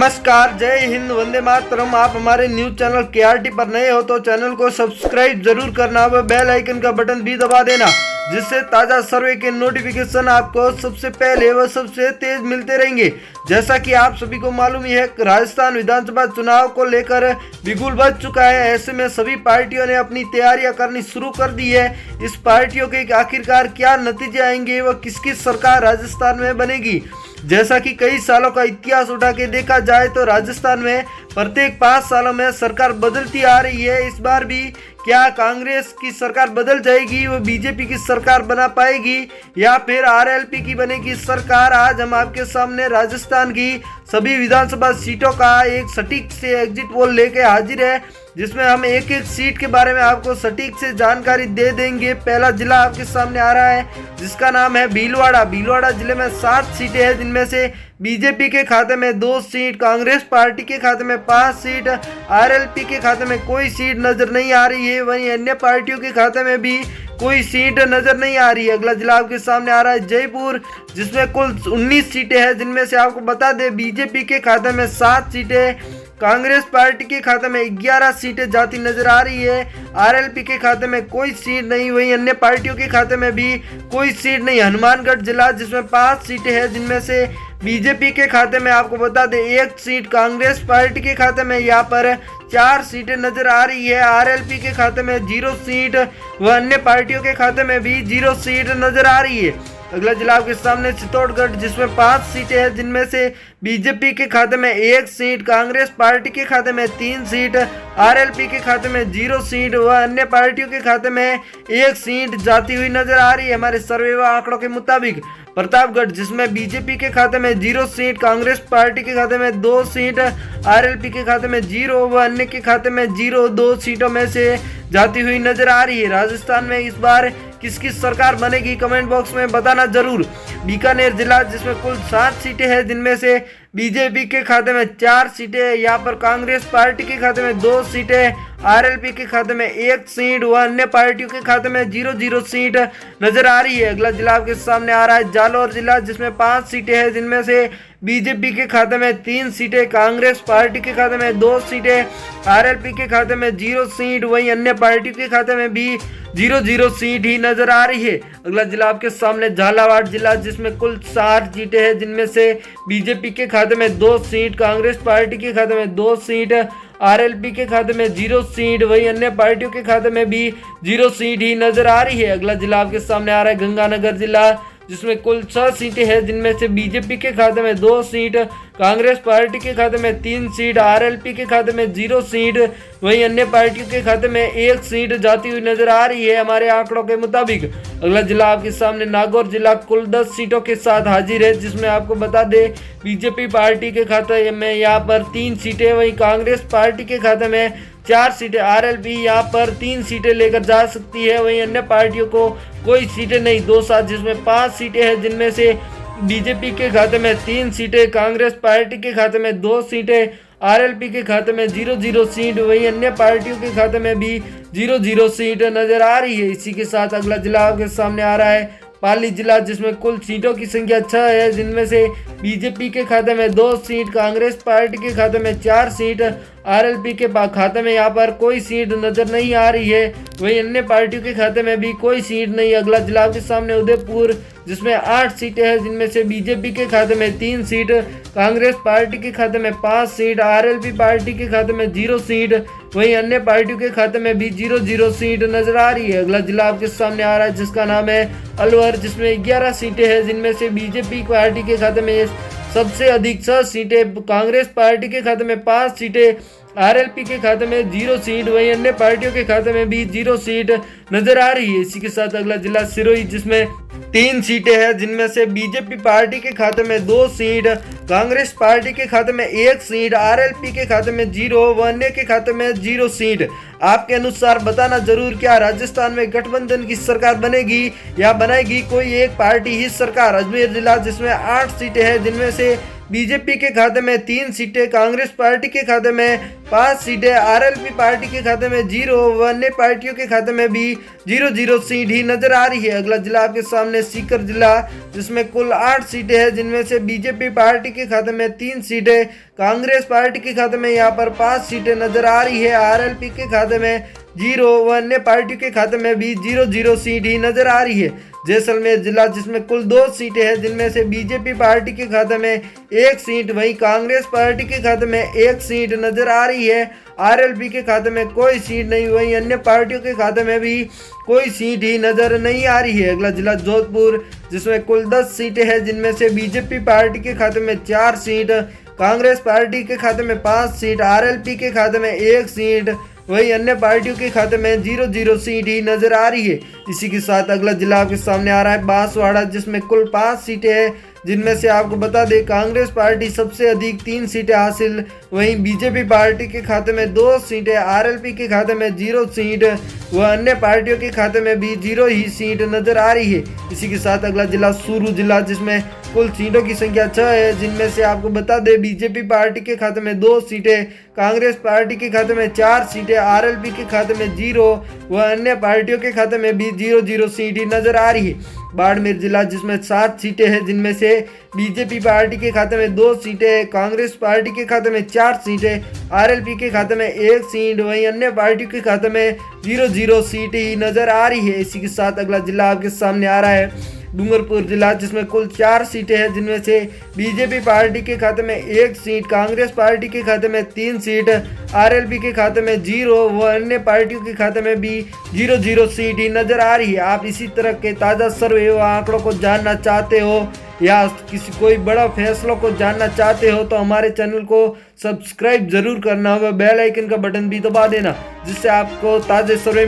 नमस्कार, जय हिंद, वंदे मातरम। आप हमारे न्यूज चैनल केआरटी पर नए हो तो चैनल को सब्सक्राइब जरूर करना व बेल आइकन का बटन भी दबा देना, जिससे ताज़ा सर्वे के नोटिफिकेशन आपको सबसे पहले व सबसे तेज मिलते रहेंगे। जैसा कि आप सभी को मालूम ही है, राजस्थान विधानसभा चुनाव को लेकर बिगुल बज चुका है। ऐसे में सभी पार्टियों ने अपनी तैयारियां करनी शुरू कर दी है। इस पार्टियों के आखिरकार क्या नतीजे आएंगे व किसकी सरकार राजस्थान में बनेगी। जैसा कि कई सालों का इतिहास उठा के देखा जाए तो राजस्थान में प्रत्येक 5 सालों में सरकार बदलती आ रही है। इस बार भी क्या कांग्रेस की सरकार बदल जाएगी, वो बीजेपी की सरकार बना पाएगी या फिर आरएलपी की बनेगी सरकार। आज हम आपके सामने राजस्थान की सभी विधानसभा सीटों का एक सटीक से एग्जिट पोल लेके हाजिर है, जिसमें हम एक एक सीट के बारे में आपको सटीक से जानकारी दे देंगे। पहला जिला आपके सामने आ रहा है, जिसका नाम है भीलवाड़ा। भीलवाड़ा जिले में 7 सीटें हैं, जिनमें से बीजेपी के खाते में 2 सीट, कांग्रेस पार्टी के खाते में 5 सीट, आरएलपी के खाते में कोई सीट नजर नहीं आ रही है। वहीं अन्य पार्टियों के खाते में भी कोई सीट नजर नहीं आ रही है। अगला जिला आपके सामने आ रहा है जयपुर, जिसमें कुल 19 सीटें हैं, जिनमें से आपको बता दें बीजेपी के खाते में 7 सीटें, कांग्रेस पार्टी के खाते में 11 सीटें जाती नजर आ रही है। आरएलपी के खाते में कोई सीट नहीं, वहीं अन्य पार्टियों के खाते में भी कोई सीट नहीं। हनुमानगढ़ जिला, जिसमें 5 सीटें हैं, जिनमें से बीजेपी के खाते में आपको बता दें 1 सीट, कांग्रेस पार्टी के खाते में यहाँ पर 4 सीटें नजर आ रही है। आरएलपी के खाते में 0 सीट व अन्य पार्टियों के खाते में भी 0 सीट नजर आ रही है। अगला जिला आपके सामने चित्तौड़गढ़, जिसमें 5 सीटें हैं, जिनमें से बीजेपी के खाते में 1 सीट, कांग्रेस पार्टी के खाते में 3 सीट, आरएलपी के खाते में 0 सीट व अन्य पार्टियों के खाते में 1 सीट जाती हुई नजर आ रही है। हमारे सर्वे व आंकड़ों के मुताबिक प्रतापगढ़, जिसमें बीजेपी के खाते में 0 सीट, कांग्रेस पार्टी के खाते में 2 सीट, आरएलपी के खाते में 0 व अन्य के खाते में 0, 2 सीटों में से जाती हुई नजर आ रही है। राजस्थान में इस बार किसकी सरकार बनेगी, कमेंट बॉक्स में बताना जरूर। बीकानेर जिला, जिसमें कुल 7 सीटें हैं, जिनमें से बीजेपी के खाते में 4 सीटें, यहाँ पर कांग्रेस पार्टी के खाते में 2 सीटें, आरएलपी के खाते में 1 सीट व अन्य पार्टियों के खाते में 0 सीट नजर आ रही है। अगला जिला आपके सामने आ रहा है जालौर जिला, जिसमें 5 सीटें हैं, जिनमें से बीजेपी के खाते में 3 सीटें, कांग्रेस पार्टी के खाते में 2 सीटें, आरएलपी के खाते में 0 सीट, वहीं अन्य पार्टियों के खाते में भी 0 सीट ही नजर आ रही है। अगला जिला आपके सामने झालावाड़ जिला, जिसमें कुल 4 सीटें हैं, जिनमें से बीजेपी के खाते में 2 सीट, कांग्रेस पार्टी के खाते में 2 सीट, आरएलपी के खाते में 0 सीट, वहीं अन्य पार्टियों के खाते में भी 0 सीट ही नजर आ रही है। अगला जिला आपके सामने आ रहा है गंगानगर जिला, जिसमें कुल 6 सीटें हैं, जिनमें से बीजेपी के खाते में 2 सीट, कांग्रेस पार्टी के खाते में 3 सीट, आरएलपी के खाते में 0 सीट, वहीं अन्य पार्टियों के खाते में 1 सीट जाती हुई नजर आ रही है हमारे आंकड़ों के मुताबिक। अगला जिला आपके सामने नागौर जिला कुल 10 सीटों के साथ हाजिर है, जिसमें आपको बता दें बीजेपी पार्टी के खाते में यहाँ पर 3 सीटें, वहीं कांग्रेस पार्टी के खाते में 4 सीटें, आरएलपी यहाँ पर 3 सीटें लेकर जा सकती है, वहीं अन्य पार्टियों को कोई सीटें नहीं। 2 साथ, जिसमें 5 सीटें हैं, जिनमें से बीजेपी के खाते में 3 सीटें, कांग्रेस पार्टी के खाते में 2 सीटें, आरएलपी के खाते में 0 सीट, वहीं अन्य पार्टियों के खाते में भी 0 सीट नजर आ रही है। इसी के साथ अगला जिला आपके सामने आ रहा है पाली जिला, जिसमें कुल सीटों की संख्या 6 है, जिनमें से बीजेपी के खाते में 2 सीट, कांग्रेस पार्टी के खाते में 4 सीट, आरएलपी के खाते में यहाँ पर कोई सीट नजर नहीं आ रही है, वहीं अन्य पार्टियों के खाते में भी कोई सीट नहीं। अगला जिला आपके सामने उदयपुर, जिसमें 8 सीटें हैं, जिनमें से बीजेपी के खाते में 3 सीट, कांग्रेस पार्टी के खाते में 5 सीट, आरएलपी पार्टी के खाते में 0 सीट, वहीं अन्य पार्टियों के खाते में भी 0 सीट नजर आ रही है। अगला जिला आपके सामने आ रहा है, जिसका नाम है अलवर, जिसमें 11 सीटें हैं, जिनमें से बीजेपी पार्टी के खाते में सबसे अधिक 6 सीटें, कांग्रेस पार्टी के खाते में 5 सीटें, आरएलपी के खाते में 0 सीट, वहीं अन्य पार्टियों के खाते में भी 0 सीट नजर आ रही है। इसी के साथ अगला जिला सिरोही, जिसमें 3 सीटें हैं, जिनमें से बीजेपी पार्टी के खाते में 2 सीट, कांग्रेस पार्टी के खाते में 1 सीट, आरएलपी के खाते में 0 व अन्य के खाते में 0 सीट। आपके अनुसार बताना जरूर, क्या राजस्थान में गठबंधन की सरकार बनेगी या बनाएगी कोई एक पार्टी ही सरकार। अजमेर जिला, जिसमें 8 सीटें हैं, जिनमें से बीजेपी के खाते में 3 सीटें, कांग्रेस पार्टी के खाते में 5 सीटें, आरएलपी पार्टी के खाते में 0 व अन्य पार्टियों के खाते में भी 0-0 सीट ही नजर आ रही है। अगला जिला आपके सामने सीकर जिला, जिसमें कुल 8 सीटें हैं, जिनमें से बीजेपी पार्टी के खाते में 3 सीटें, कांग्रेस पार्टी के खाते में यहाँ पर 5 सीटें नजर आ रही है, आरएलपी के खाते में 0 व अन्य पार्टियों के खाते में भी 0-0 सीट ही नजर आ रही है। जैसलमेर जिला, जिसमें कुल 2 सीटें हैं, जिनमें से बीजेपी पार्टी के खाते में 1 सीट, वहीं कांग्रेस पार्टी के खाते में 1 सीट नजर आ रही है, आरएलपी के खाते में कोई सीट नहीं, वहीं अन्य पार्टियों के खाते में भी कोई सीट ही नजर नहीं आ रही है। अगला जिला जोधपुर, जिसमें कुल 10 सीटें हैं, जिनमें से बीजेपी पार्टी के खाते में 4 सीट, कांग्रेस पार्टी के खाते में 5 सीट, आरएलपी के खाते में 1 सीट, वहीं अन्य पार्टियों के खाते में 0-0 सीट ही नजर आ रही है। इसी के साथ अगला जिला आपके सामने आ रहा है बांसवाड़ा, जिसमें कुल 5 सीटें हैं, जिनमें से आपको बता दें कांग्रेस पार्टी सबसे अधिक 3 सीटें हासिल, वहीं बीजेपी पार्टी के खाते में 2 सीटें, आरएलपी के खाते में 0 सीट व अन्य पार्टियों के खाते में भी 0 ही सीट नजर आ रही है। इसी के साथ अगला जिला सूरू जिला, जिसमें कुल सीटों की संख्या 6 है, जिनमें से आपको बता दें बीजेपी पार्टी के खाते में 2 सीटें, कांग्रेस पार्टी के खाते में 4 सीटें, आरएलपी के खाते में 0 व अन्य पार्टियों के खाते में भी 0-0 सीट ही नजर आ रही है। बाड़मेर जिला, जिसमें 7 सीटें हैं, जिनमें से बीजेपी पार्टी के खाते में 2 सीटें, कांग्रेस पार्टी के खाते में 4 सीटें, आरएलपी के खाते में 1 सीट, वहीं अन्य पार्टियों के खाते में 0-0 सीट ही नजर आ रही है। इसी के साथ अगला जिला आपके सामने आ रहा है डूंगरपुर जिला, जिसमें कुल 4 सीटें हैं, जिनमें से बीजेपी पार्टी के खाते में 1 सीट, कांग्रेस पार्टी के खाते में 3 सीट, आरएलपी के खाते में 0 व अन्य पार्टियों के खाते में भी 0-0 सीट ही नजर आ रही है। आप इसी तरह के ताज़ा सर्वे व आंकड़ों को जानना चाहते हो या किसी कोई बड़ा फैसलों को जानना चाहते हो तो हमारे चैनल को सब्सक्राइब जरूर करना होगा, बेल आइकन का बटन भी दबा देना, जिससे आपको ताज़े सर्वे